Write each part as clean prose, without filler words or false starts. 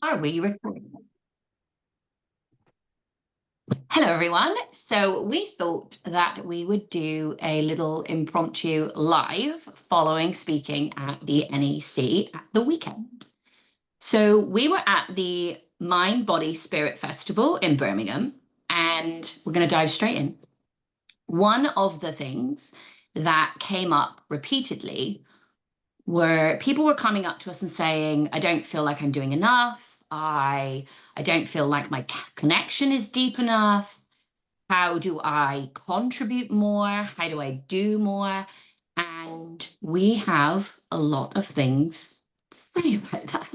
Are we recording? Hello, everyone. So we thought that we would do a little impromptu live following speaking at the NEC at the weekend. So we were at the Mind, Body, Spirit Festival in Birmingham, and we're going to dive straight in. One of the things that came up repeatedly were people were coming up to us and saying, I don't feel like I'm doing enough. I don't feel like my connection is deep enough. How do I contribute more? How do I do more? And we have a lot of things to say about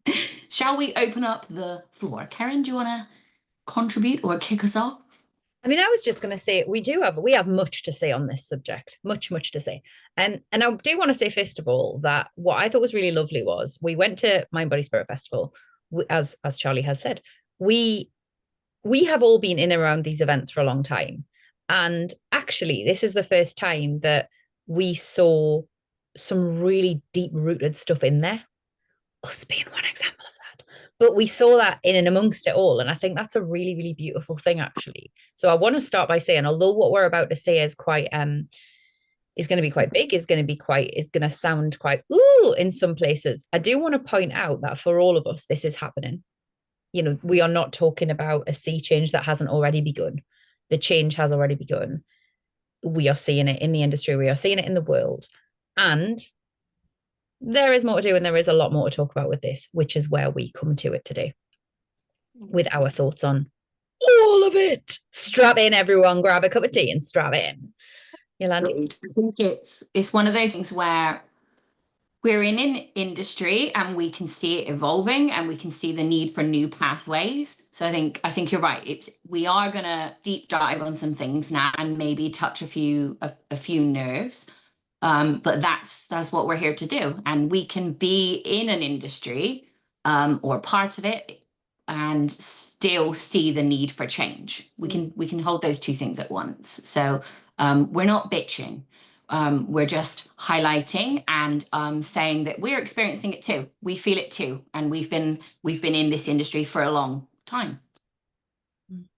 that. Shall we open up the floor? Karen, do you want to contribute or kick us off? I mean, I was just going to say we have much to say on this subject, much to say, and I do want to say first of all that what I thought was really lovely was we went to Mind Body Spirit Festival, as Charlie has said, we we have all been in and around these events for a long time, and actually, this is the first time that we saw some really deep rooted stuff in there. Us being one example of that. But we saw that in and amongst it all. And I think that's a really, really beautiful thing, actually. So I want to start by saying, although what we're about to say is quite is going to be quite big, is going to sound quite ooh in some places. I do want to point out that for all of us, this is happening. You know, we are not talking about a sea change that hasn't already begun. The change has already begun. We are seeing it in the industry, we are seeing it in the world. And there is more to do, and there is a lot more to talk about with this, which is where we come to it today with our thoughts on all of it. Strap in, everyone, grab a cup of tea and strap in. Yolandi? I think it's one of those things where we're in an industry and we can see it evolving and we can see the need for new pathways. So I think you're right. We are gonna deep dive on some things now and maybe touch a few nerves. But that's what we're here to do. And we can be in an industry or part of it and still see the need for change. We can hold those two things at once. So we're not bitching. We're just highlighting and saying that we're experiencing it too. We feel it too, and we've been in this industry for a long time.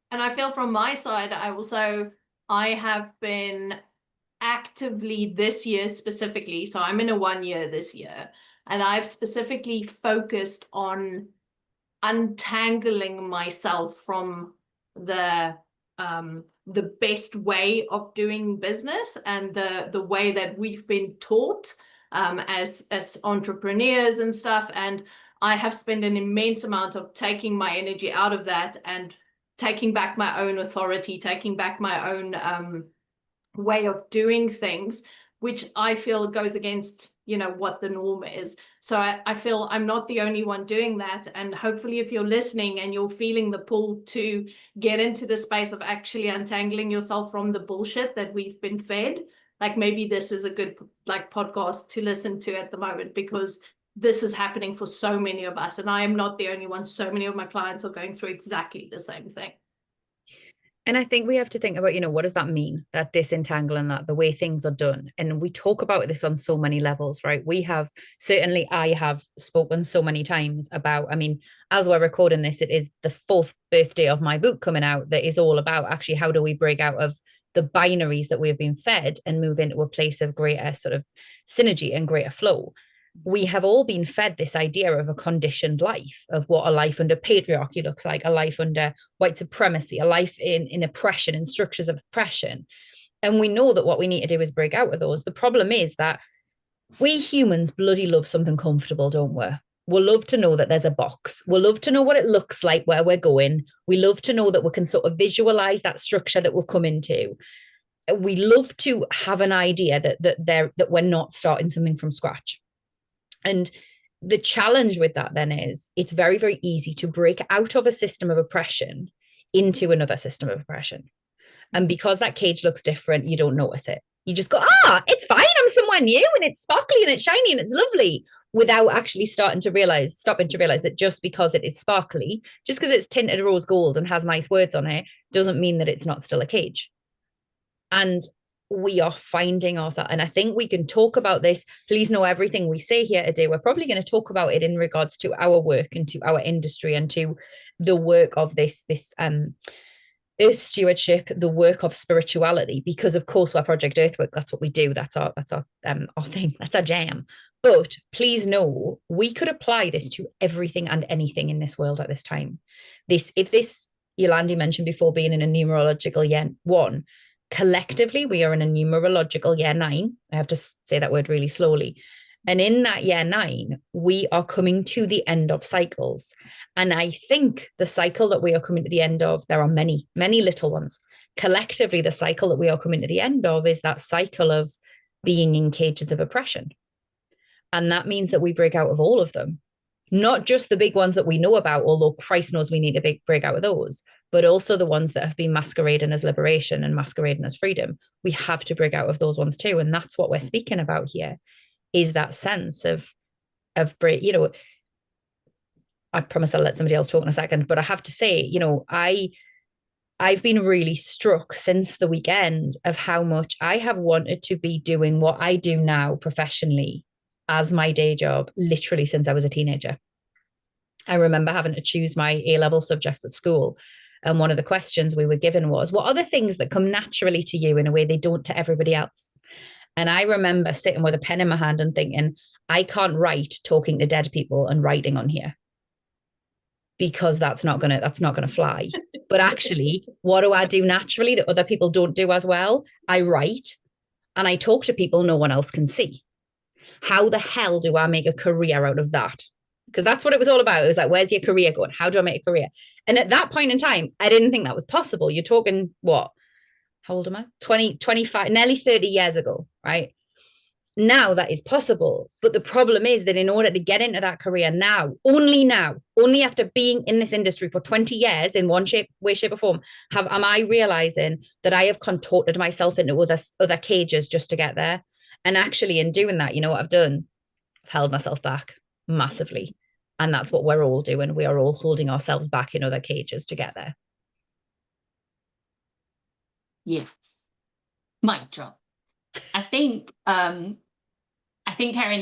And I feel from my side, I have been actively this year specifically, so I'm in a 1 year this year, and I've specifically focused on untangling myself from the best way of doing business and the way that we've been taught as entrepreneurs and stuff. And I have spent an immense amount of taking my energy out of that and taking back my own authority, taking back my own way of doing things, which I feel goes against, what the norm is. So I feel I'm not the only one doing that. And hopefully if you're listening and you're feeling the pull to get into the space of actually untangling yourself from the bullshit that we've been fed, like maybe this is a good podcast to listen to at the moment, because this is happening for so many of us. And I am not the only one. So many of my clients are going through exactly the same thing. And I think we have to think about, what does that mean? That disentangling, that the way things are done. And we talk about this on so many levels, right? I have spoken so many times about, as we're recording this, it is the 4th birthday of my book coming out that is all about actually how do we break out of the binaries that we have been fed and move into a place of greater sort of synergy and greater flow. We have all been fed this idea of a conditioned life, of what a life under patriarchy looks like, a life under white supremacy, a life in oppression and structures of oppression. And we know that what we need to do is break out of those. The problem is that we humans bloody love something comfortable, don't we? We'll love to know that there's a box. We'll love to know what it looks like, where we're going. We love to know that we can sort of visualize that structure that we've come into. We love to have an idea that we're not starting something from scratch. And the challenge with that then is it's very, very easy to break out of a system of oppression into another system of oppression. And because that cage looks different, you don't notice it. You just go, it's fine. I'm somewhere new and it's sparkly and it's shiny and it's lovely, without actually stopping to realize that just because it is sparkly, just because it's tinted rose gold and has nice words on it, doesn't mean that it's not still a cage. And we are finding ourselves, and I think we can talk about this. Please know everything we say here today, we're probably going to talk about it in regards to our work and to our industry and to the work of this earth stewardship, the work of spirituality, because of course we're Project Earthwork. That's what we do. That's our thing. That's our jam. But please know, we could apply this to everything and anything in this world at this time. If this, Yolandi mentioned before, being in a numerological year 1, collectively we are in a numerological year 9. I have to say that word really slowly. And in that year 9, we are coming to the end of cycles. And I think the cycle that we are coming to the end of, there are many, many little ones. Collectively, the cycle that we are coming to the end of is that cycle of being in cages of oppression. And that means that we break out of all of them. Not just the big ones that we know about, although Christ knows we need to break out of those, but also the ones that have been masquerading as liberation and masquerading as freedom. We have to break out of those ones too. And that's what we're speaking about here, is that sense of you know, I promise I'll let somebody else talk in a second, but I have to say, you know, I've been really struck since the weekend of how much I have wanted to be doing what I do now professionally as my day job, literally since I was a teenager. I remember having to choose my A-level subjects at school. And one of the questions we were given was, what are the things that come naturally to you in a way they don't to everybody else? And I remember sitting with a pen in my hand and thinking, I can't write talking to dead people and writing on here, because that's not gonna fly. But actually, what do I do naturally that other people don't do as well? I write and I talk to people no one else can see. How the hell do I make a career out of that? Because that's what it was all about. It was like, where's your career going? How do I make a career? And at that point in time, I didn't think that was possible. You're talking what? How old am I? 20, 25, nearly 30 years ago, right? Now that is possible. But the problem is that in order to get into that career now, only after being in this industry for 20 years in one way, shape or form, am I realizing that I have contorted myself into other cages just to get there. And actually in doing that, you know what I've done? I've held myself back massively. And that's what we're all doing. We are all holding ourselves back in other cages to get there. Yeah. Mic drop. I think Ceryn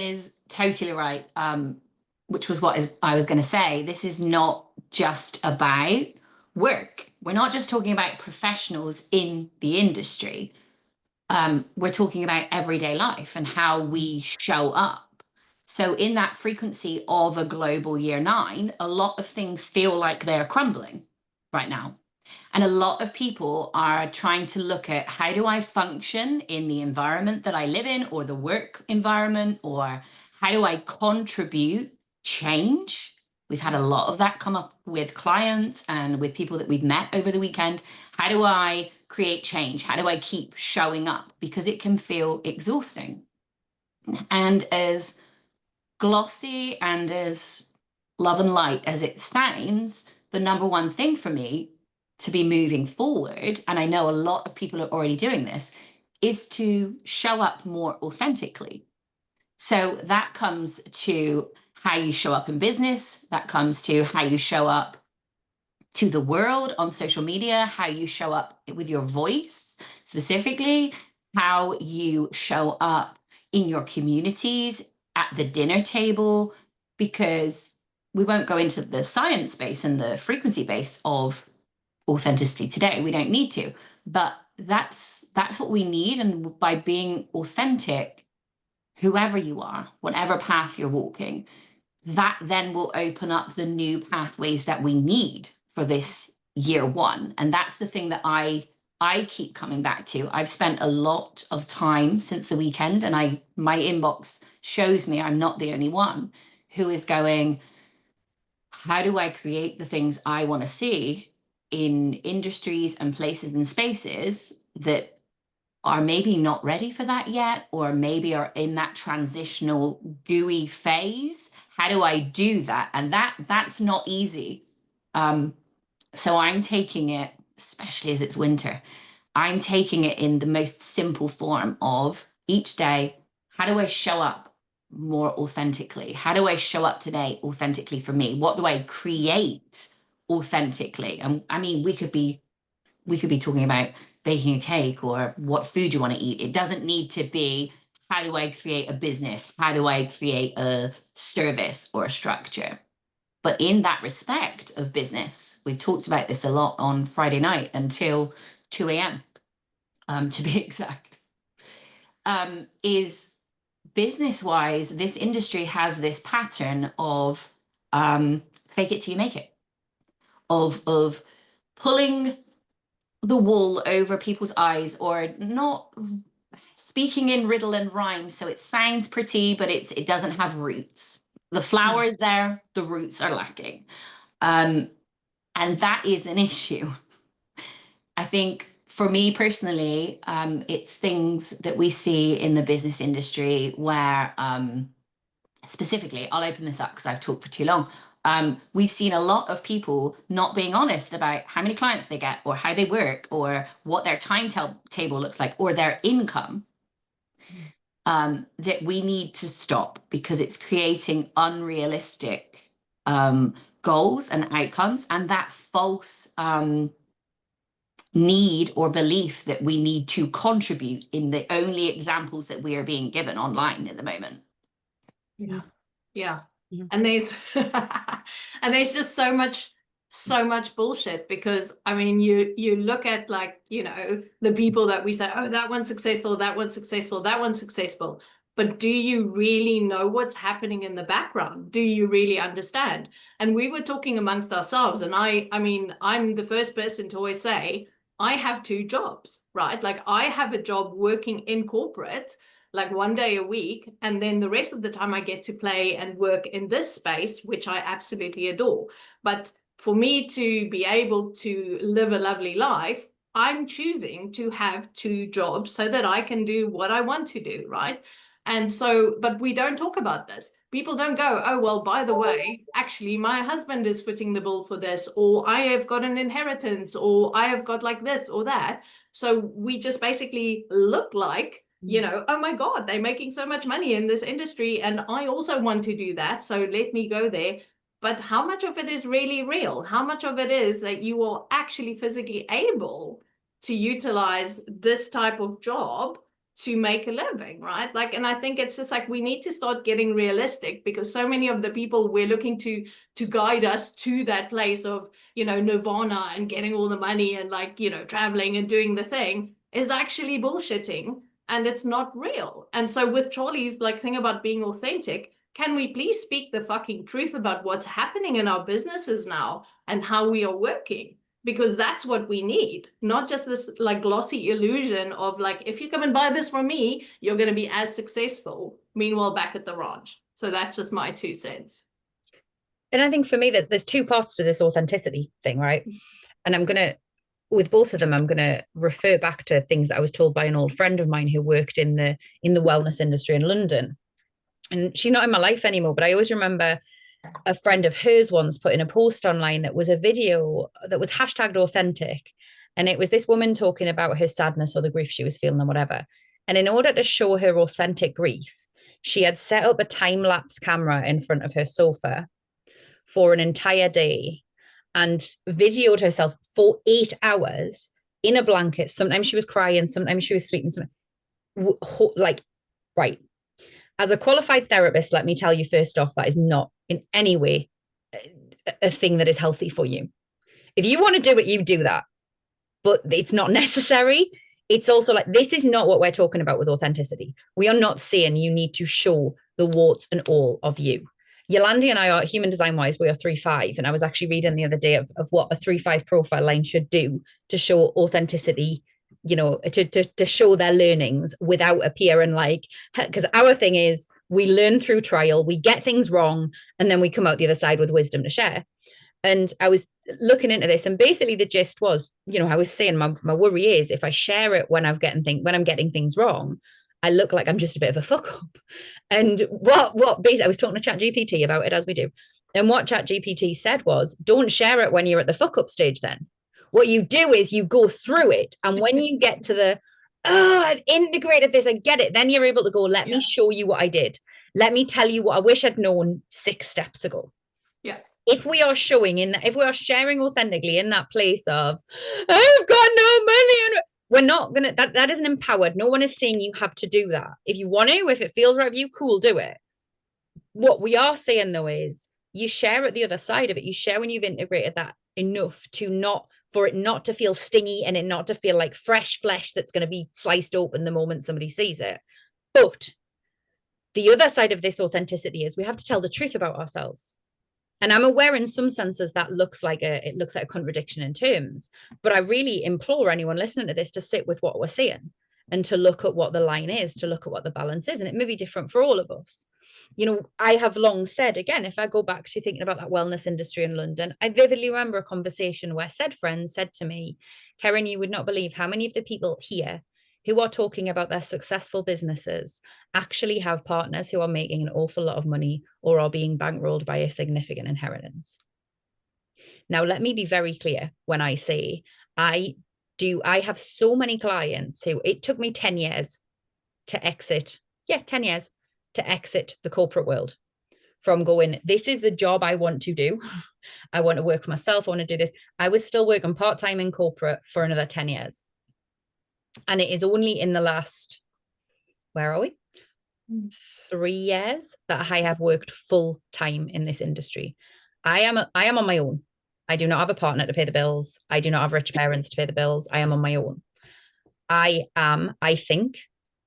is totally right, which was what I was going to say. This is not just about work. We're not just talking about professionals in the industry. We're talking about everyday life and how we show up. So in that frequency of a global year 9, a lot of things feel like they're crumbling right now. And a lot of people are trying to look at, how do I function in the environment that I live in, or the work environment, or how do I contribute change? We've had a lot of that come up with clients and with people that we've met over the weekend. How do I create change? How do I keep showing up? Because it can feel exhausting. And as glossy and as love and light as it sounds, the number one thing for me to be moving forward, and I know a lot of people are already doing this, is to show up more authentically. So that comes to how you show up in business, that comes to how you show up to the world on social media, how you show up with your voice specifically, how you show up in your communities, at the dinner table, because we won't go into the science base and the frequency base of authenticity today. We don't need to, but that's what we need. And by being authentic, whoever you are, whatever path you're walking, that then will open up the new pathways that we need for this year 1. And that's the thing that I keep coming back to. I've spent a lot of time since the weekend, and my inbox shows me I'm not the only one who is going, how do I create the things I want to see in industries and places and spaces that are maybe not ready for that yet, or maybe are in that transitional gooey phase? How do I do that? And that's not easy. So I'm taking it, especially as it's winter, I'm taking it in the most simple form of each day, how do I show up more authentically? How do I show up today authentically for me? What do I create authentically? And I mean, we could be talking about baking a cake or what food you want to eat. It doesn't need to be, how do I create a business? How do I create a service or a structure? But in that respect of business, we've talked about this a lot on Friday night until 2 a.m., to be exact, is business-wise, this industry has this pattern of fake it till you make it, of pulling the wool over people's eyes, or not speaking in riddle and rhyme so it sounds pretty, but it doesn't have roots. The flower is there, the roots are lacking. And that is an issue. I think for me personally, it's things that we see in the business industry where, specifically, I'll open this up because I've talked for too long. We've seen a lot of people not being honest about how many clients they get, or how they work, or what their timetable looks like, or their income, that we need to stop, because it's creating unrealistic goals and outcomes, and that false need or belief that we need to contribute in the only examples that we are being given online at the moment. Yeah. And there's and there's just so much bullshit, because I mean, you look at, like, you know, the people that we say, oh, that one's successful, that one's successful, that one's successful, but do you really know what's happening in the background? Do you really understand? And we were talking amongst ourselves, and I mean, I'm the first person to always say, I have 2 jobs, right? Like, I have a job working in corporate, like 1 day a week, and then the rest of the time I get to play and work in this space, which I absolutely adore. But for me to be able to live a lovely life, I'm choosing to have 2 jobs so that I can do what I want to do, right? And so, but we don't talk about this. People don't go, oh, well, by the way, actually, my husband is footing the bill for this, or I have got an inheritance, or I have got like this or that. So we just basically look like, you know, oh my God, they're making so much money in this industry, and I also want to do that, so let me go there. But how much of it is really real? How much of it is that you are actually physically able to utilize this type of job to make a living, right? Like, and I think it's just like, we need to start getting realistic, because so many of the people we're looking to guide us to that place of, you know, nirvana and getting all the money and, like, you know, traveling and doing the thing, is actually bullshitting, and it's not real. And so with Charlie's, like, thing about being authentic, can we please speak the fucking truth about what's happening in our businesses now and how we are working? Because that's what we need, not just this like glossy illusion of like, if you come and buy this from me, you're going to be as successful. Meanwhile, back at the ranch. So that's just my 2 cents. And I think for me that there's 2 parts to this authenticity thing, right? And I'm going to, with both of them, I'm going to refer back to things that I was told by an old friend of mine who worked in the wellness industry in London. And she's not in my life anymore, but I always remember a friend of hers once put in a post online that was a video that was hashtagged authentic. And it was this woman talking about her sadness or the grief she was feeling or whatever. And in order to show her authentic grief, she had set up a time-lapse camera in front of her sofa for an entire day and videoed herself for 8 hours in a blanket. Sometimes she was crying, sometimes she was sleeping. Like, right. As a qualified therapist, let me tell you first off, that is not in any way a thing that is healthy for you. If you want to do it, you do that, but it's not necessary. It's also like, this is not what we're talking about with authenticity. We are not saying you need to show the warts and all of you. Yolandi and I are, human design wise, we are 3-5. And I was actually reading the other day of what a 3-5 profile line should do to show authenticity, you know, to show their learnings without appearing like, because our thing is we learn through trial, we get things wrong, and then we come out the other side with wisdom to share. And I was looking into this, and basically the gist was, you know, I was saying my worry is if I share it when I'm getting things wrong, I look like I'm just a bit of a fuck up. And what basically, I was talking to ChatGPT about it, as we do. And what ChatGPT said was, don't share it when you're at the fuck up stage then. What you do is you go through it. And when you get to the, oh, I've integrated this, I get it. Then you're able to go, let me show you what I did. Let me tell you what I wish I'd known 6 steps ago. Yeah. If we are showing if we are sharing authentically in that place of, I've got no money, and We're not gonna, that isn't empowered. No one is saying you have to do that. If you want to, if it feels right for you, cool, do it. What we are saying though is you share at the other side of it. You share when you've integrated that enough to not, for it not to feel stingy and it not to feel like fresh flesh that's going to be sliced open the moment somebody sees it. But the other side of this authenticity is we have to tell the truth about ourselves. And I'm aware in some senses that looks like a contradiction in terms, but I really implore anyone listening to this to sit with what we're saying and to look at what the line is, to look at what the balance is. And it may be different for all of us. You know, I have long said, again, if I go back to thinking about that wellness industry in London, I vividly remember a conversation where said friend said to me, Ceryn, you would not believe how many of the people here who are talking about their successful businesses actually have partners who are making an awful lot of money or are being bankrolled by a significant inheritance. Now, let me be very clear when I say I have so many clients who it took me 10 years to exit. Yeah, 10 years to exit the corporate world from going, this is the job I want to do. I want to work for myself. I want to do this. I was still working part-time in corporate for another 10 years. And it is only in the last, where are we? 3 years that I have worked full time in this industry. I am on my own. I do not have a partner to pay the bills. I do not have rich parents to pay the bills. I am on my own. I think,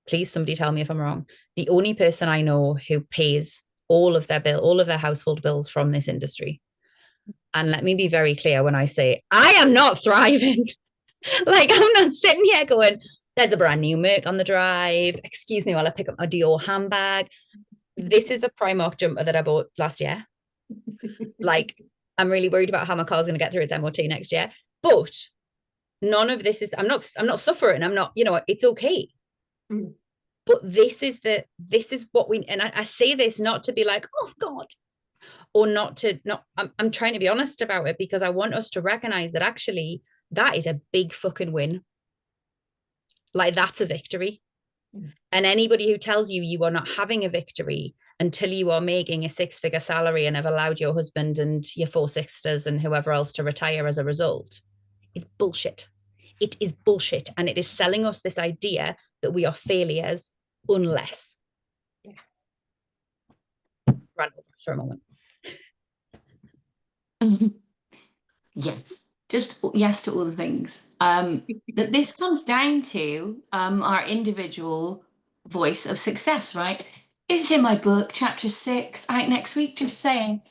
please somebody tell me if I'm wrong, the only person I know who pays all of their household bills from this industry. And let me be very clear when I say I am not thriving. Like, I'm not sitting here going, there's a brand new Merc on the drive. Excuse me while I pick up my Dior handbag. This is a Primark jumper that I bought last year. Like, I'm really worried about how my car's going to get through its MOT next year. But none of this is, I'm not suffering. I'm not, you know, it's okay. Mm. But this is what we, and I say this not to be like, oh God, or I'm trying to be honest about it because I want us to recognize that actually that is a big fucking win. Like, that's a victory. Mm. And anybody who tells you you are not having a victory until you are making a 6-figure salary and have allowed your husband and your 4 sisters and whoever else to retire as a result is bullshit. It is bullshit. And it is selling us this idea that we are failures unless. Yeah. Run over for a moment. Yes. Just yes to all the things. That this comes down to our individual voice of success, right? It's in my book, chapter 6, out next week, just saying.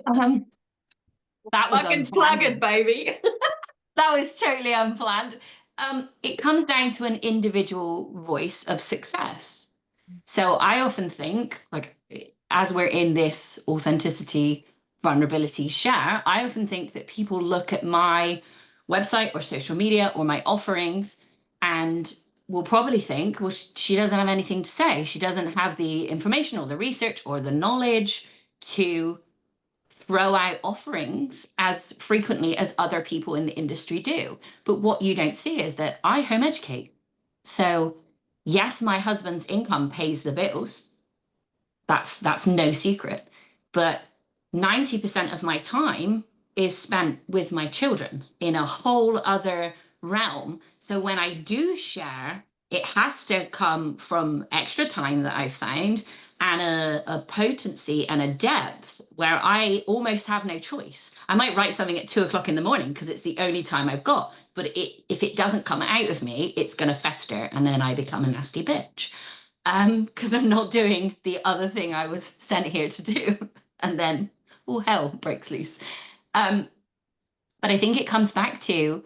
That was fucking plug it, baby. That was totally unplanned. It comes down to an individual voice of success. So I often think, like, as we're in this authenticity vulnerability share, I often think that people look at my website or social media or my offerings and will probably think, well, she doesn't have anything to say. She doesn't have the information or the research or the knowledge to throw out offerings as frequently as other people in the industry do. But what you don't see is that I home educate. So yes, my husband's income pays the bills. That's no secret. But 90% of my time is spent with my children in a whole other realm. So when I do share, it has to come from extra time that I've found and a potency and a depth where I almost have no choice. I might write something at 2 o'clock in the morning because it's the only time I've got. But if it doesn't come out of me, it's going to fester and then I become a nasty bitch. Because I'm not doing the other thing I was sent here to do. And then, oh, hell breaks loose. But I think it comes back to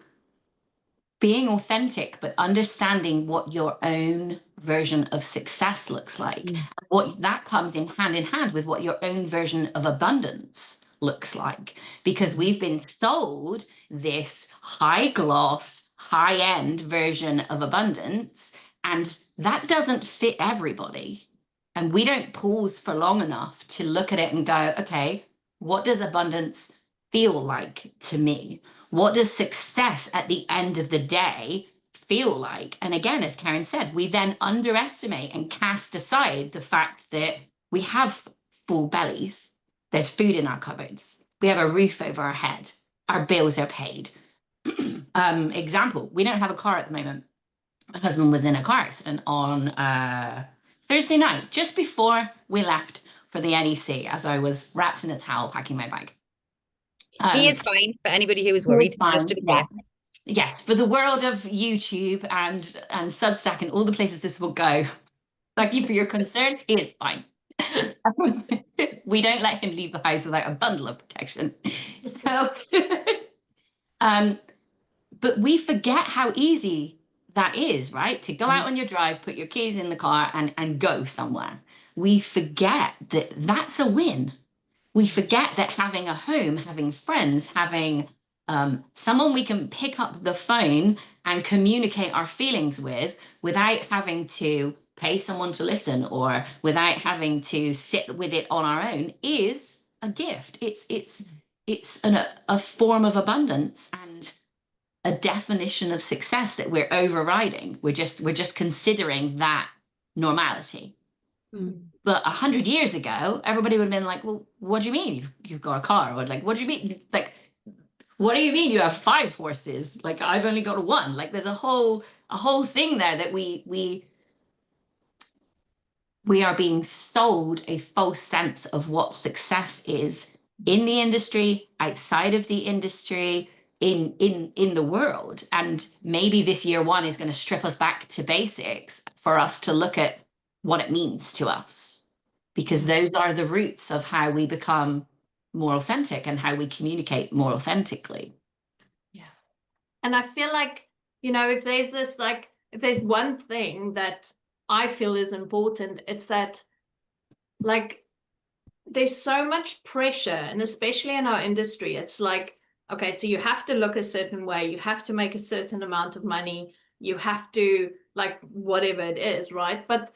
being authentic, but understanding what your own version of success looks like. Mm. What that comes in hand with what your own version of abundance looks like. Because we've been sold this high gloss, high end version of abundance, and that doesn't fit everybody. And we don't pause for long enough to look at it and go, okay, what does abundance feel like to me? What does success at the end of the day feel like? And again, as Ceryn said, we then underestimate and cast aside the fact that we have full bellies. There's food in our cupboards. We have a roof over our head. Our bills are paid. Example, we don't have a car at the moment. my husband was in a car accident on Thursday night, just before we left for the NEC, as I was wrapped in a towel packing my bag. He is fine for anybody who is He is worried, fine, just to be yeah. clear. Yes, for the world of YouTube and Substack and all the places this will go, thank you for your concern. He is fine. We don't let him leave the house without a bundle of protection. So, but we forget how easy that is, right? To go out on your drive, put your keys in the car and go somewhere. We forget that that's a win. We forget that having a home, having friends, having someone we can pick up the phone and communicate our feelings with without having to pay someone to listen or without having to sit with it on our own is a gift. It's a form of abundance and a definition of success that we're overriding. We're just considering that normality. But 100 years ago, everybody would have been like, well, what do you mean you've got a car? Or like, what do you mean? Like, what do you mean you have 5 horses? Like, I've only got 1. Like, there's a whole thing there that we are being sold a false sense of what success is in the industry, outside of the industry, in the world. And maybe this year 1 is going to strip us back to basics for us to look at what it means to us, because those are the roots of how we become more authentic and how we communicate more authentically. Yeah. And I feel like, you know, if there's one thing that I feel is important, it's that, like, there's so much pressure, and especially in our industry, it's like, okay, so you have to look a certain way, you have to make a certain amount of money, you have to, like, whatever it is, right? But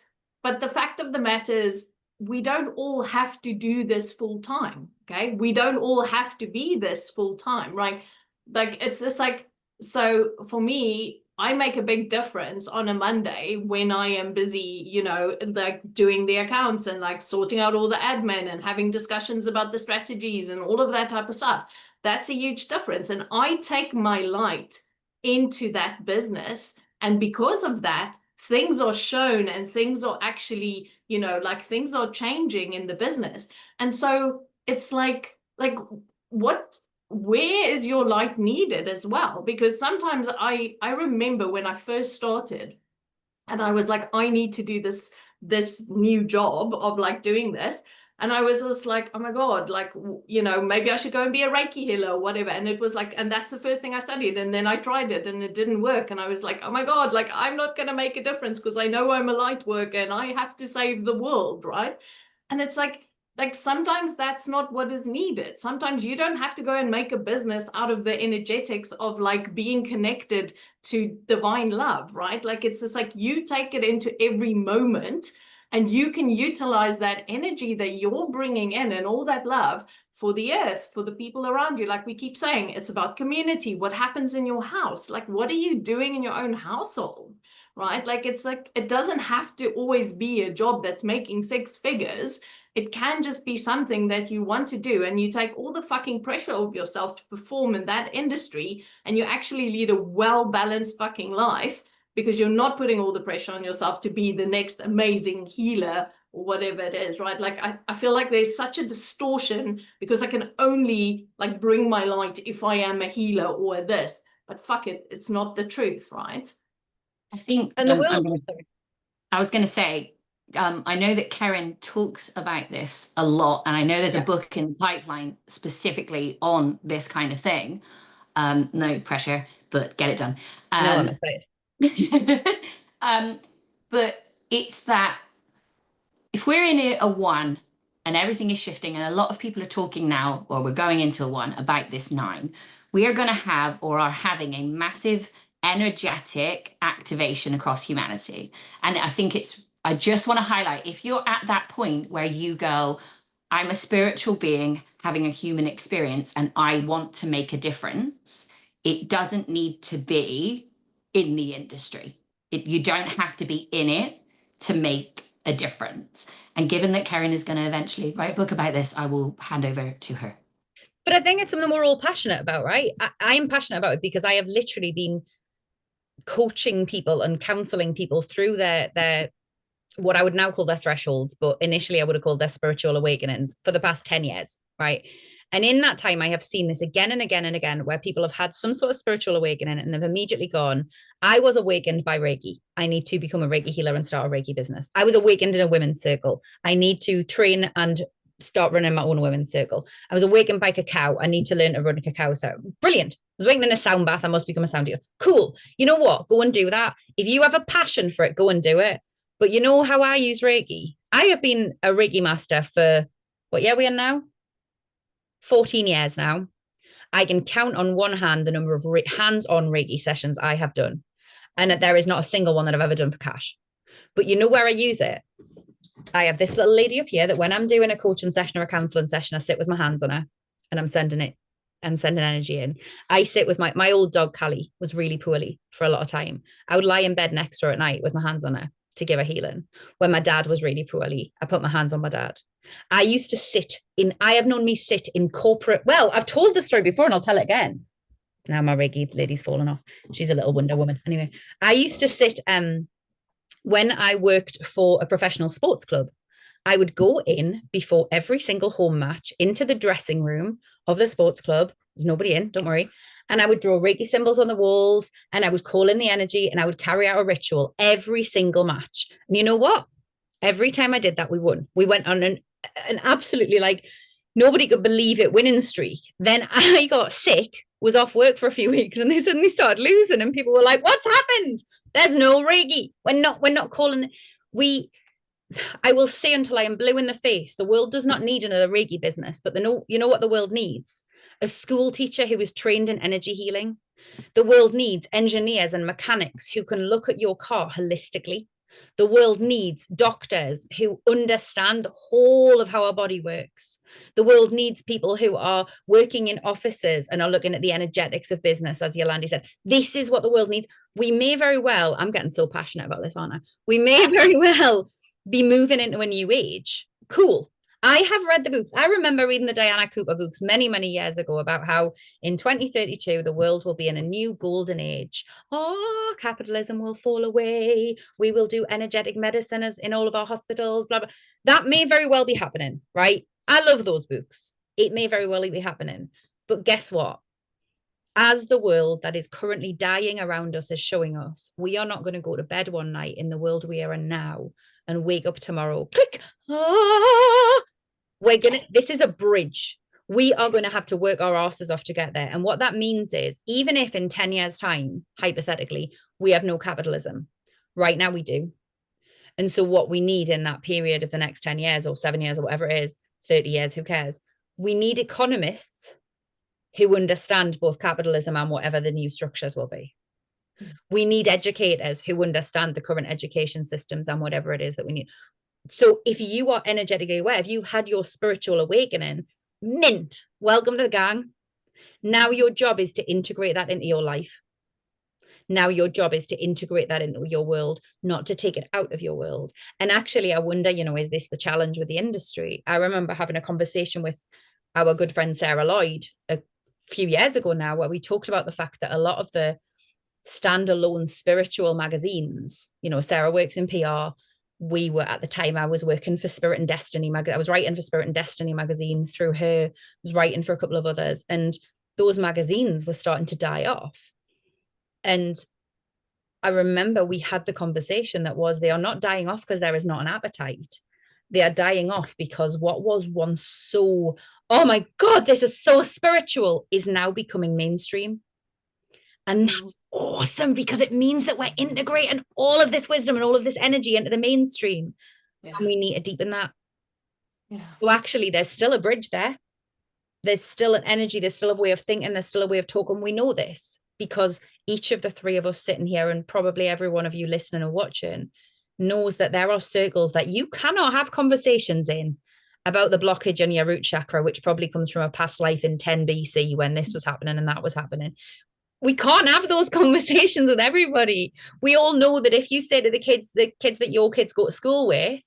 the fact of the matter is, we don't all have to do this full time, okay? We don't all have to be this full time, right? Like, it's just like, so for me, I make a big difference on a Monday when I am busy, you know, like doing the accounts and like sorting out all the admin and having discussions about the strategies and all of that type of stuff. That's a huge difference. And I take my light into that business. And because of that, things are shown and things are actually, you know, like things are changing in the business. And so it's like where is your light needed as well? Because sometimes I remember when I first started and I was like, I need to do this new job of like doing this. And I was just like, oh my God, like, you know, maybe I should go and be a Reiki healer or whatever. And it was like, and that's the first thing I studied. And then I tried it and it didn't work. And I was like, oh my God, like, I'm not going to make a difference because I know I'm a light worker and I have to save the world, right? And it's like sometimes that's not what is needed. Sometimes you don't have to go and make a business out of the energetics of like being connected to divine love, right? Like, it's just like you take it into every moment and you can utilize that energy that you're bringing in and all that love for the earth, for the people around you. Like we keep saying, it's about community. What happens in your house? Like, what are you doing in your own household? Right? Like, it's like, it doesn't have to always be a job that's making 6 figures. It can just be something that you want to do, and you take all the fucking pressure off yourself to perform in that industry, and you actually lead a well-balanced fucking life because you're not putting all the pressure on yourself to be the next amazing healer or whatever it is, right? Like, I feel like there's such a distortion because I can only like bring my light if I am a healer or this, but fuck it, it's not the truth, right? I think And the world, I was going to say, I know that Ceryn talks about this a lot, and I know there's a book in the pipeline specifically on this kind of thing. No pressure, but get it done. no, I'm excited. But it's that if we're in a 1 and everything is shifting, and a lot of people are talking now, or we're going into a 1 about this 9, we are going to have or are having a massive energetic activation across humanity. And I think I just want to highlight, if you're at that point where you go, I'm a spiritual being having a human experience and I want to make a difference, it doesn't need to be in the industry. You don't have to be in it to make a difference. And given that Ceryn is going to eventually write a book about this, I will hand over to her. But I think it's something we're all passionate about, right? I'm passionate about it because I have literally been coaching people and counseling people through their what I would now call their thresholds, but initially I would have called their spiritual awakenings for the past 10 years, right? And in that time, I have seen this again and again and again, where people have had some sort of spiritual awakening and they've immediately gone, I was awakened by Reiki. I need to become a Reiki healer and start a Reiki business. I was awakened in a women's circle. I need to train and start running my own women's circle. I was awakened by cacao. I need to learn to run a cacao circle. Brilliant. I was awakened in a sound bath. I must become a sound healer. Cool. You know what? Go and do that. If you have a passion for it, go and do it. But you know how I use Reiki? I have been a Reiki master for, what year are we in now? 14 years now. I can count on one hand the number of hands-on Reiki sessions I have done. And there is not a single one that I've ever done for cash. But you know where I use it? I have this little lady up here that when I'm doing a coaching session or a counseling session, I sit with my hands on her and I'm sending energy in. I sit with my old dog, Callie, was really poorly for a lot of time. I would lie in bed next to her at night with my hands on her to give her healing. When my dad was really poorly, I put my hands on my dad. I used to I have known me sit in corporate, well, I've told the story before and I'll tell it again. Now my Reiki lady's fallen off. She's a little Wonder Woman. Anyway, I used to sit, when I worked for a professional sports club, I would go in before every single home match into the dressing room of the sports club. There's nobody in, don't worry. And I would draw Reiki symbols on the walls and I would call in the energy and I would carry out a ritual every single match. And you know what? Every time I did that, we won. We went on an absolutely, like, nobody could believe it, winning streak. Then I got sick, was off work for a few weeks, and they suddenly started losing. And people were like, what's happened? There's no Reiki. We're not calling. I will say until I am blue in the face, the world does not need another Reiki business, but you know what the world needs? A school teacher who is trained in energy healing. The world needs engineers and mechanics who can look at your car holistically. The world needs doctors who understand the whole of how our body works. The world needs people who are working in offices and are looking at the energetics of business, as Yolandi said. This is what the world needs. We may very well, I'm getting so passionate about this, aren't I? We may very well be moving into a new age. Cool. I have read the books. I remember reading the Diana Cooper books many, many years ago about how in 2032, the world will be in a new golden age. Oh, capitalism will fall away. We will do energetic medicine as in all of our hospitals, blah, blah. That may very well be happening, right? I love those books. It may very well be happening. But guess what? As the world that is currently dying around us is showing us, we are not going to go to bed one night in the world we are in now and wake up tomorrow, click, this is a bridge. We are going to have to work our asses off to get there. And what that means is, even if in 10 years' time, hypothetically, we have no capitalism, right now we do. And so what we need in that period of the next 10 years or 7 years or whatever it is, 30 years, who cares? We need economists who understand both capitalism and whatever the new structures will be. We need educators who understand the current education systems and whatever it is that we need. So if you are energetically aware, if you had your spiritual awakening, mint, welcome to the gang. Now your job is to integrate that into your life. Now your job is to integrate that into your world, not to take it out of your world. And actually, I wonder, is this the challenge with the industry? I remember having a conversation with our good friend Sarah Lloyd a few years ago now, where we talked about the fact that a lot of the standalone spiritual magazines, Sarah works in PR. We were, at the time, I was working for Spirit and Destiny magazine. I was writing for Spirit and Destiny magazine through her. I was writing for a couple of others, and those magazines were starting to die off. And I remember we had the conversation that was, they are not dying off because there is not an appetite. They are dying off because what was once so, oh my God, this is so spiritual, is now becoming mainstream. And that's awesome, because it means that we're integrating all of this wisdom and all of this energy into the mainstream. Yeah. And we need to deepen that. Yeah. So actually, there's still a bridge there. There's still an energy. There's still a way of thinking. There's still a way of talking. We know this because each of the three of us sitting here, and probably every one of you listening or watching, knows that there are circles that you cannot have conversations in about the blockage in your root chakra, which probably comes from a past life in 10 BC when this was happening and that was happening. We can't have those conversations with everybody. We all know that if you say to the kids that your kids go to school with,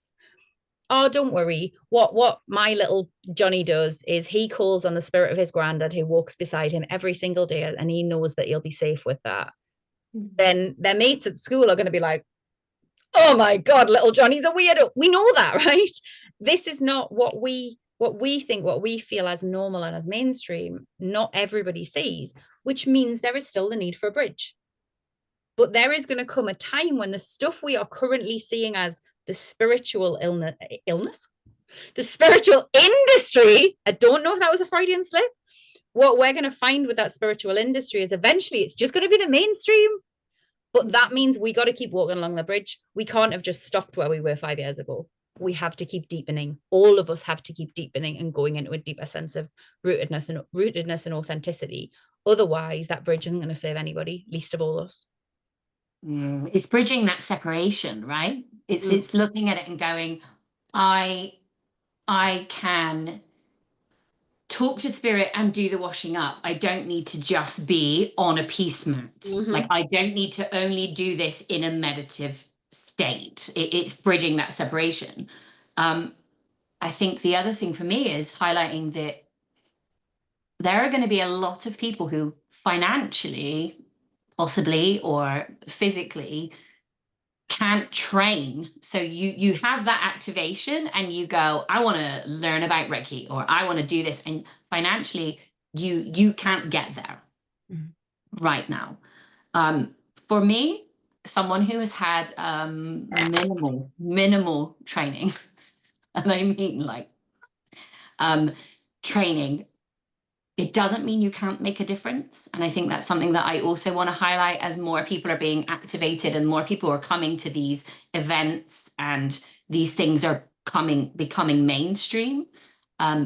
oh, don't worry, what my little Johnny does is he calls on the spirit of his granddad who walks beside him every single day, and he knows that he'll be safe with that. then their mates at school are going to be like, oh my God, little Johnny's a weirdo. We know that, right? This is not what we think, what we feel as normal and as mainstream, not everybody sees, which means there is still the need for a bridge. But there is going to come a time when the stuff we are currently seeing as the spiritual illness, the spiritual industry, I don't know if that was a Freudian slip. What we're going to find with that spiritual industry is eventually it's just going to be the mainstream. But that means we got to keep walking along the bridge. We can't have just stopped where we were 5 years ago. We have to keep deepening. All of us have to keep deepening and going into a deeper sense of rootedness and authenticity. Otherwise, that bridge isn't going to serve anybody, least of all us. It's bridging that separation, right? It's looking at it and going, I can talk to spirit and do the washing up. I don't need to just be on a peace mat. Like, I don't need to only do this in a meditative state. It's bridging that separation. I think the other thing for me is highlighting that there are going to be a lot of people who financially, possibly, or physically can't train. So you have that activation and you go, I want to learn about Reiki, or I want to do this, and financially you can't get there right now. For me, someone who has had minimal training, and I mean like training, it doesn't mean you can't make a difference. And I think that's something that I also want to highlight as more people are being activated and more people are coming to these events and these things are becoming mainstream.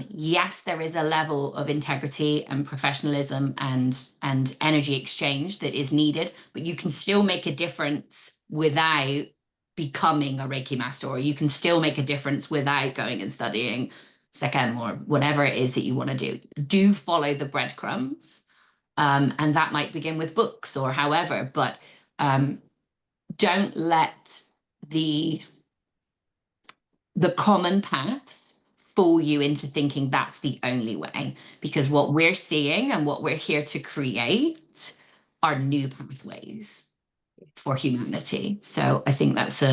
Yes, there is a level of integrity and professionalism and energy exchange that is needed, but you can still make a difference without becoming a Reiki master, or you can still make a difference without going and studying Second, or whatever it is that you want to do follow the breadcrumbs. And that might begin with books or however, but don't let the common paths fool you into thinking that's the only way, because what we're seeing and what we're here to create are new pathways for humanity. So I think that's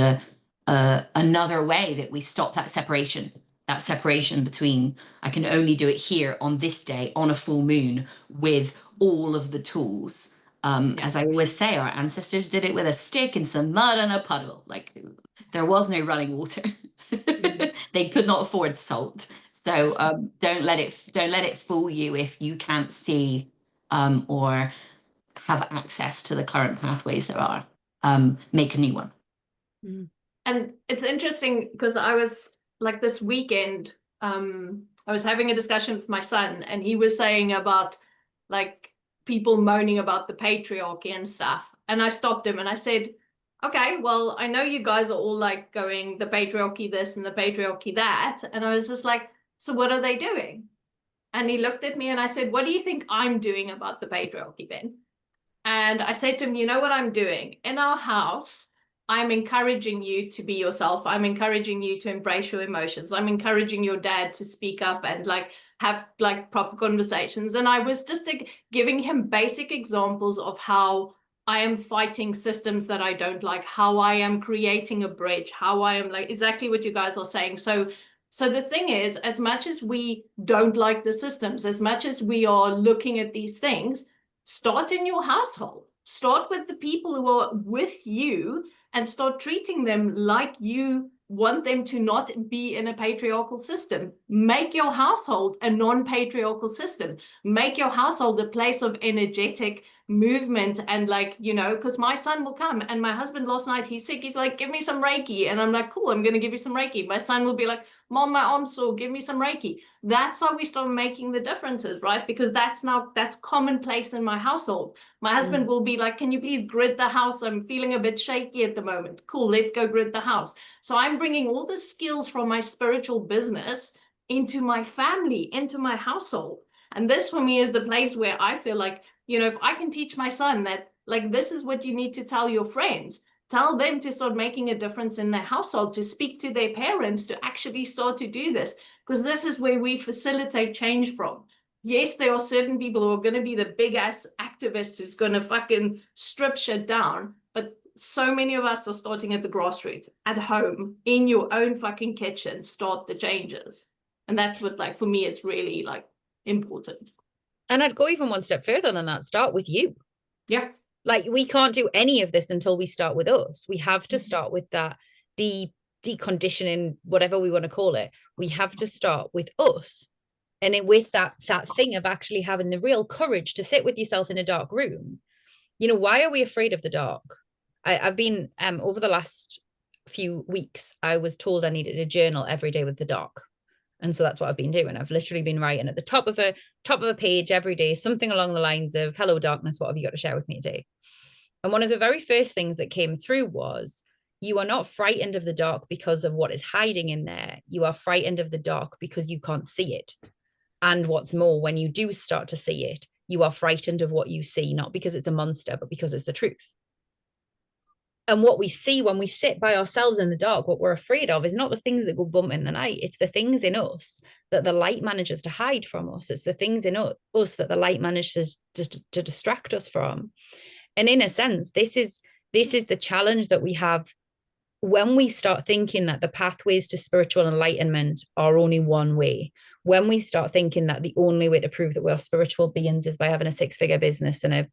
another way that we stop that separation between I can only do it here on this day on a full moon with all of the tools. As I always say, our ancestors did it with a stick and some mud and a puddle. Like, there was no running water. They could not afford salt. So don't let it fool you if you can't see or have access to the current pathways there are. Make a new one. And it's interesting because I was like this weekend, I was having a discussion with my son, and he was saying about like people moaning about the patriarchy and stuff. And I stopped him and I said, okay, well, I know you guys are all like going the patriarchy this and the patriarchy that. And I was just like, so what are they doing? And he looked at me and I said, what do you think I'm doing about the patriarchy, Ben? And I said to him, you know what I'm doing? In our house, I'm encouraging you to be yourself. I'm encouraging you to embrace your emotions. I'm encouraging your dad to speak up and like have like proper conversations. And I was just like giving him basic examples of how I am fighting systems that I don't like, how I am creating a bridge, how I am like exactly what you guys are saying. So the thing is, as much as we don't like the systems, as much as we are looking at these things, start in your household. Start with the people who are with you and start treating them like you want them to not be in a patriarchal system. Make your household a non-patriarchal system. Make your household a place of energetic movement and like, you know, because my son will come, and my husband last night, he's sick, he's like, give me some Reiki. And I'm like, cool, I'm going to give you some Reiki. My son will be like, Mom, my arm's sore, give me some Reiki. That's how we start making the differences, right? Because that's commonplace in my household. My husband will be like, can you please grid the house? I'm feeling a bit shaky at the moment. Cool, let's go grid the house. So I'm bringing all the skills from my spiritual business into my family, into my household. And this for me is the place where I feel like, you know, if I can teach my son that, like, this is what you need to tell your friends, tell them to start making a difference in their household, to speak to their parents, to actually start to do this, because this is where we facilitate change from. yes, there are certain people who are going to be the big ass activists who's going to fucking strip shit down. But so many of us are starting at the grassroots, at home, in your own fucking kitchen, start the changes. And that's what, like, for me, it's really like important. And I'd go even one step further than that. Start with you. Yeah. Like, we can't do any of this until we start with us. We have to start with that deconditioning, whatever we want to call it. We have to start with us. And with that thing of actually having the real courage to sit with yourself in a dark room. You know, why are we afraid of the dark? I've been, over the last few weeks, I was told I needed a journal every day with the dark. And so that's what I've been doing. I've literally been writing at the top of a page every day, something along the lines of, hello, darkness, what have you got to share with me today? And one of the very first things that came through was, you are not frightened of the dark because of what is hiding in there. You are frightened of the dark because you can't see it. And what's more, when you do start to see it, you are frightened of what you see, not because it's a monster, but because it's the truth. And what we see when we sit by ourselves in the dark, what we're afraid of is not the things that go bump in the night. It's the things in us that the light manages to hide from us. It's the things in us that the light manages to distract us from. And in a sense, this is the challenge that we have when we start thinking that the pathways to spiritual enlightenment are only one way. When we start thinking that the only way to prove that we're spiritual beings is by having a 6-figure business and a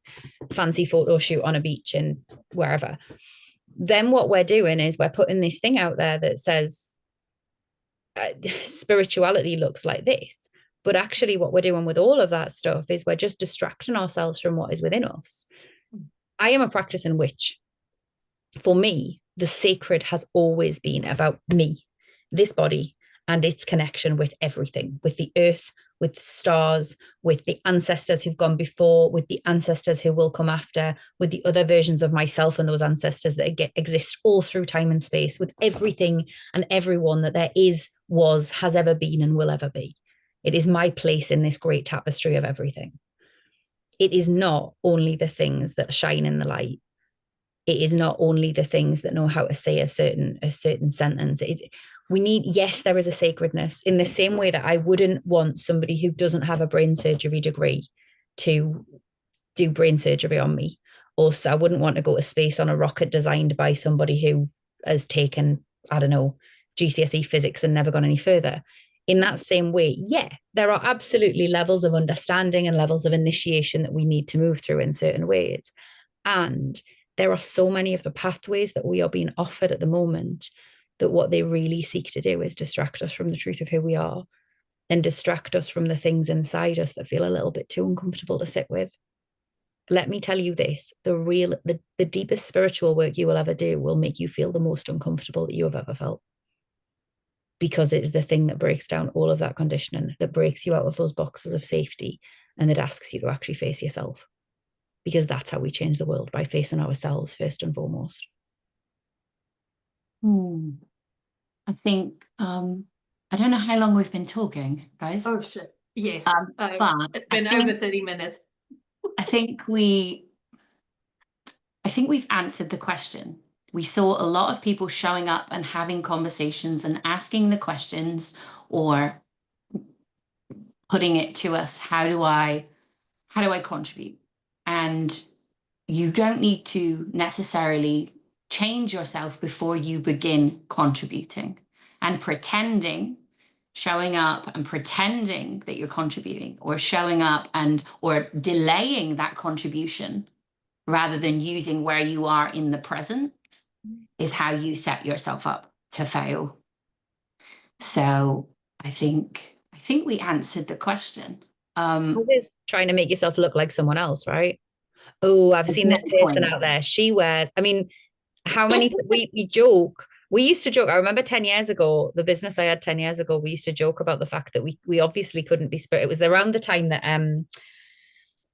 fancy photo shoot on a beach and wherever, then what we're doing is we're putting this thing out there that says spirituality looks like this. But actually what we're doing with all of that stuff is we're just distracting ourselves from what is within us. I am a practicing witch. For me, the sacred has always been about me, this body, and its connection with everything, with the earth, with stars, with the ancestors who've gone before, with the ancestors who will come after, with the other versions of myself and those ancestors that exist all through time and space, with everything and everyone that there is, was, has ever been, and will ever be. It is my place in this great tapestry of everything. It is not only the things that shine in the light. It is not only the things that know how to say a certain sentence. We need, yes, there is a sacredness, in the same way that I wouldn't want somebody who doesn't have a brain surgery degree to do brain surgery on me. Also, I wouldn't want to go to space on a rocket designed by somebody who has taken, I don't know, GCSE physics and never gone any further. In that same way, yeah, there are absolutely levels of understanding and levels of initiation that we need to move through in certain ways. And there are so many of the pathways that we are being offered at the moment that what they really seek to do is distract us from the truth of who we are and distract us from the things inside us that feel a little bit too uncomfortable to sit with. Let me tell you this, the deepest spiritual work you will ever do will make you feel the most uncomfortable that you have ever felt. Because it's the thing that breaks down all of that conditioning, that breaks you out of those boxes of safety, and that asks you to actually face yourself. Because that's how we change the world, by facing ourselves first and foremost. I think, I don't know how long we've been talking, guys. Oh, shit. Yes. But it's been over 30 minutes. I think we've answered the question. We saw a lot of people showing up and having conversations and asking the questions, or putting it to us, how do I contribute? And you don't need to necessarily change yourself before you begin contributing and pretending, showing up and pretending that you're contributing, or showing up or delaying that contribution rather than using where you are in the present is how you set yourself up to fail. So I think we answered the question. Always trying to make yourself look like someone else, right? Oh, I've seen this person out there. She wears, I mean, how many, we joke. We used to joke. I remember 10 years ago, the business I had 10 years ago, we used to joke about the fact that we obviously couldn't be spirit. It was around the time that,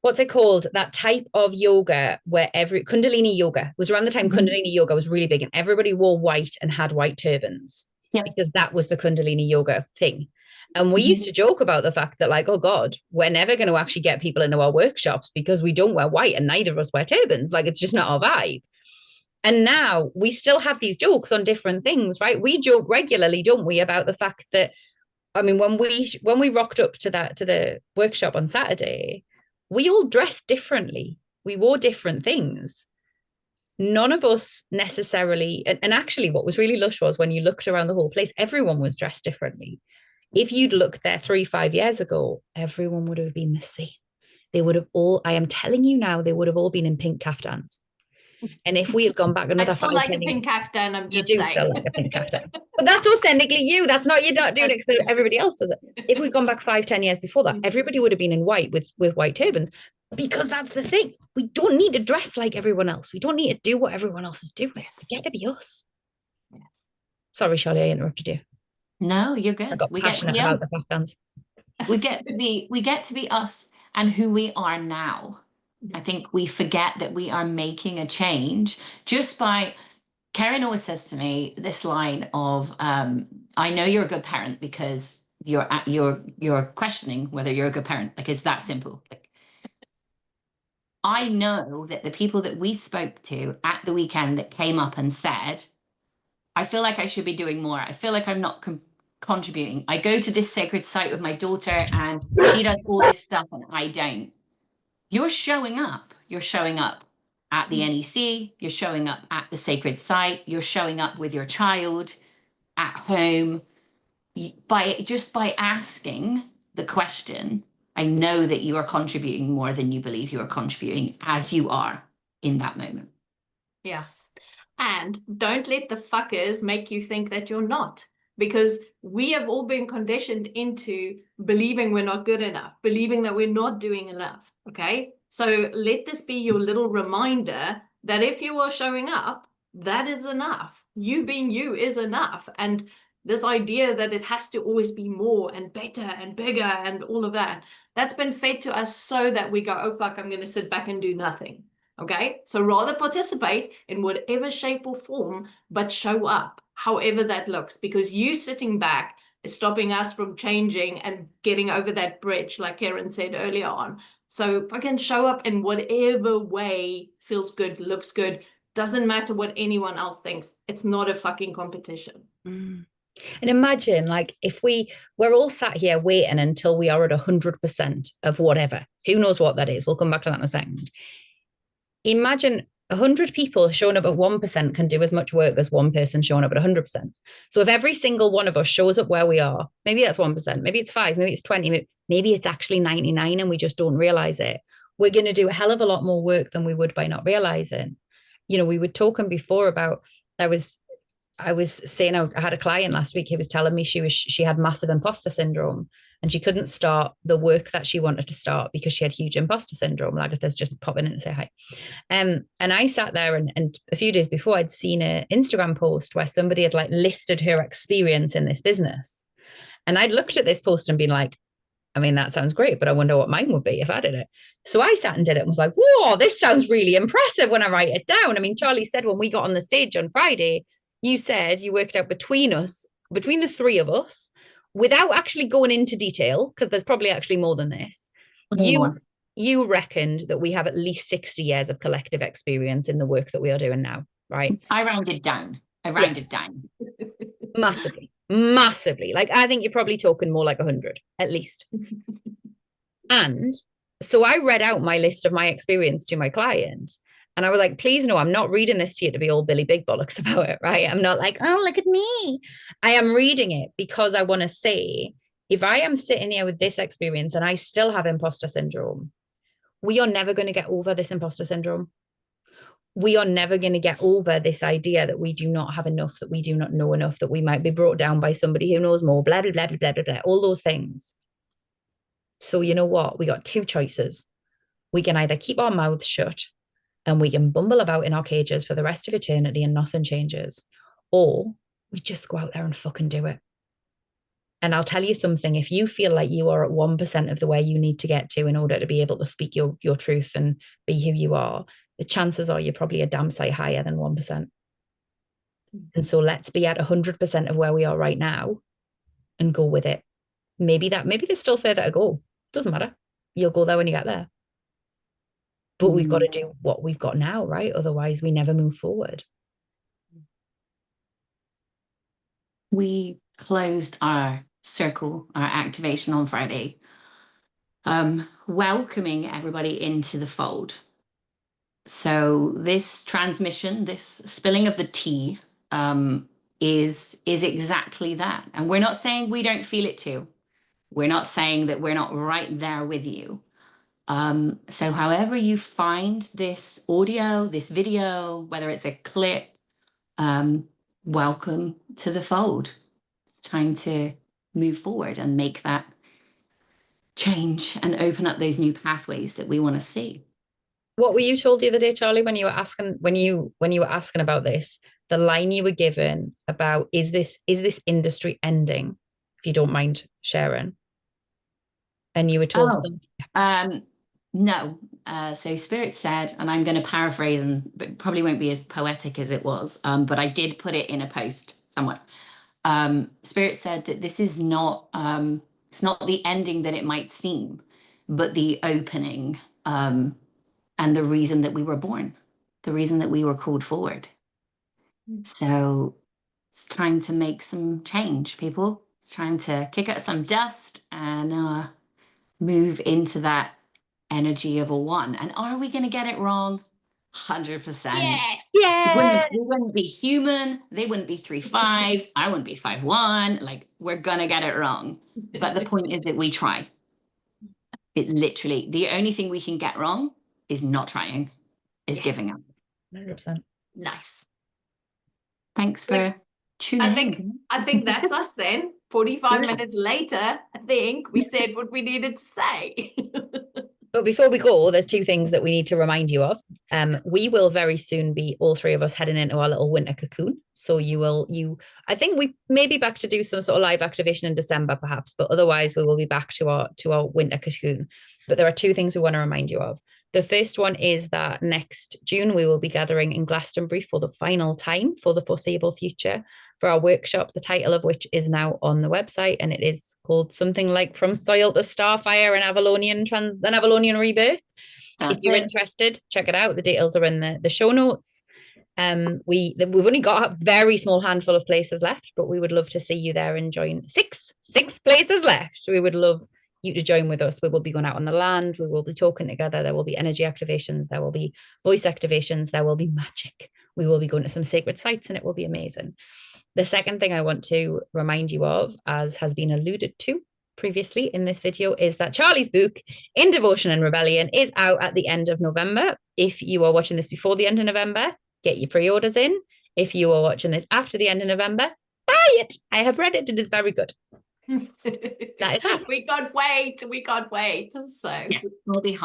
what's it called? That type of yoga where Kundalini yoga was around the time Kundalini yoga was really big, and everybody wore white and had white turbans because that was the Kundalini yoga thing. And we used to joke about the fact that, like, oh God, we're never going to actually get people into our workshops because we don't wear white and neither of us wear turbans. Like, it's just not our vibe. And now we still have these jokes on different things, right? We joke regularly, don't we, about the fact that I mean, when we rocked up to the workshop on Saturday, we all dressed differently. We wore different things. None of us necessarily, and actually what was really lush was when you looked around the whole place, everyone was dressed differently. If you'd looked there 3-5 years ago, everyone would have been the same. They would have all, I am telling you now, they would have all been in pink caftans. And if we had gone back another I still 5, like 10 a pink years, caftan, I'm you just do saying. still like a pink caftan. But that's authentically you. That's not, you're not doing it because everybody else does it. If we'd gone back 5-10 years before that, everybody would have been in white with white turbans, because that's the thing. We don't need to dress like everyone else. We don't need to do what everyone else is doing. We get to be us. Sorry, Charlie, I interrupted you. No, you're good. I got passionate about the caftans. We get to be us and who we are now. I think we forget that we are making a change just by. Karen always says to me this line of, "I know you're a good parent because you're questioning whether you're a good parent. Like, it's that simple. Like, I know that the people that we spoke to at the weekend that came up and said, I feel like I should be doing more. I feel like I'm not contributing. I go to this sacred site with my daughter and she does all this stuff and I don't. You're showing up. You're showing up at the NEC. You're showing up at the sacred site. You're showing up with your child at home. By asking the question, I know that you are contributing more than you believe you are contributing, as you are in that moment." Yeah. And don't let the fuckers make you think that you're not, because we have all been conditioned into believing we're not good enough, believing that we're not doing enough. Okay. So let this be your little reminder that if you are showing up, that is enough. You being you is enough. And this idea that it has to always be more and better and bigger and all of that, that's been fed to us so that we go, oh, fuck, I'm going to sit back and do nothing. Okay, so rather participate in whatever shape or form, but show up, however that looks, because you sitting back is stopping us from changing and getting over that bridge, like Karen said earlier on. So fucking show up in whatever way feels good, looks good. Doesn't matter what anyone else thinks. It's not a fucking competition. And imagine, like, if we're all sat here waiting until we are at 100% of whatever, who knows what that is. We'll come back to that in a second. Imagine 100 people showing up at 1% can do as much work as one person showing up at 100%. So if every single one of us shows up where we are, maybe that's 1%, maybe it's 5, maybe it's 20, maybe it's actually 99 and we just don't realize it. We're going to do a hell of a lot more work than we would by not realizing. You know, we were talking before about, I was saying, I had a client last week who was telling me she had massive imposter syndrome and she couldn't start the work that she wanted to start because she had huge imposter syndrome. Lagatha's just popping in and say hi. And I sat there and a few days before I'd seen an Instagram post where somebody had like listed her experience in this business. And I'd looked at this post and been like, I mean, that sounds great, but I wonder what mine would be if I did it. So I sat and did it and was like, whoa, this sounds really impressive when I write it down. I mean, Charlie said when we got on the stage on Friday, you said you worked out between the three of us, without actually going into detail, because there's probably actually more than this. You reckoned that we have at least 60 years of collective experience in the work that we are doing now, right? I rounded down. Massively. Like, I think you're probably talking more like 100 at least. And so I read out my list of my experience to my client. And I was like, please no, I'm not reading this to you to be all Billy Big Bollocks about it, right? I'm not like, oh, look at me. I am reading it because I want to say, if I am sitting here with this experience and I still have imposter syndrome, we are never going to get over this imposter syndrome. We are never going to get over this idea that we do not have enough, that we do not know enough, that we might be brought down by somebody who knows more, blah, blah, blah, blah, blah, blah, all those things. So you know what? We got two choices. We can either keep our mouths shut and we can bumble about in our cages for the rest of eternity and nothing changes. Or we just go out there and fucking do it. And I'll tell you something, if you feel like you are at 1% of the way you need to get to in order to be able to speak your truth and be who you are, the chances are you're probably a damn sight higher than 1%. And so let's be at 100% of where we are right now and go with it. Maybe there's still further to go. Doesn't matter. You'll go there when you get there. But we've got to do what we've got now, right? Otherwise, we never move forward. We closed our circle, our activation on Friday, welcoming everybody into the fold. So this transmission, this spilling of the tea, is exactly that. And we're not saying we don't feel it too. We're not saying that we're not right there with you. So however you find this audio, this video, whether it's a clip, welcome to the fold. It's time to move forward and make that change and open up those new pathways that we want to see. What were you told the other day, Charlie, when you were asking about this? The line you were given about is this industry ending? If you don't mind sharing. And you were told something. No. So Spirit said, and I'm going to paraphrase, and it probably won't be as poetic as it was, but I did put it in a post somewhere. Spirit said that this is not, it's not the ending that it might seem, but the opening, and the reason that we were born, the reason that we were called forward. So it's time to make some change, people. It's time to kick up some dust and move into that energy of a one. And are we going to get it wrong? 100%. Yes. Yeah. We wouldn't be human. They wouldn't be 3 5s. I wouldn't be 5 1. Like, we're going to get it wrong. But the point is that we try. It literally, the only thing we can get wrong is not trying, is giving up. 100%. Nice. Thanks for tuning in. I think that's us then. 45 minutes later, I think we said what we needed to say. But before we go, there's two things that we need to remind you of. We will very soon be, all three of us, heading into our little winter cocoon. So I think we may be back to do some sort of live activation in December, perhaps, but otherwise we will be back to our winter cocoon. But there are two things we want to remind you of. The first one is that next June, we will be gathering in Glastonbury for the final time for the foreseeable future for our workshop, the title of which is now on the website, and it is called something like From Soil to Starfire and Avalonian Rebirth. If you're interested, check it out. The details are in the show notes. We've only got a very small handful of places left, but we would love to see you there and join. Six places left. We would love you to join with us. We will be going out on the land. We will be talking together. There will be energy activations. There will be voice activations. There will be magic. We will be going to some sacred sites, and it will be amazing. The second thing I want to remind you of, as has been alluded to previously in this video, is that Charlie's book, In Devotion and Rebellion, is out at the end of November. If you are watching this before the end of November, get your pre-orders in. If you are watching this after the end of November, buy it. I have read it. It is very good. That is that. We can't wait. So yeah, we'll be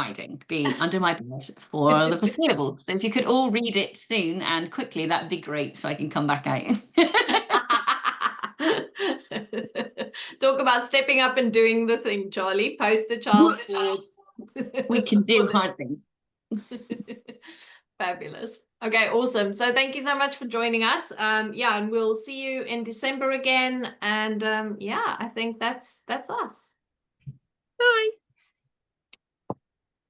under my bed for the foreseeable. So if you could all read it soon and quickly, that'd be great, so I can come back out. Talk about stepping up and doing the thing, Charlie. Poster child. We can do hard things. Fabulous. Okay, awesome. So thank you so much for joining us. And we'll see you in December again. And I think that's us. Bye.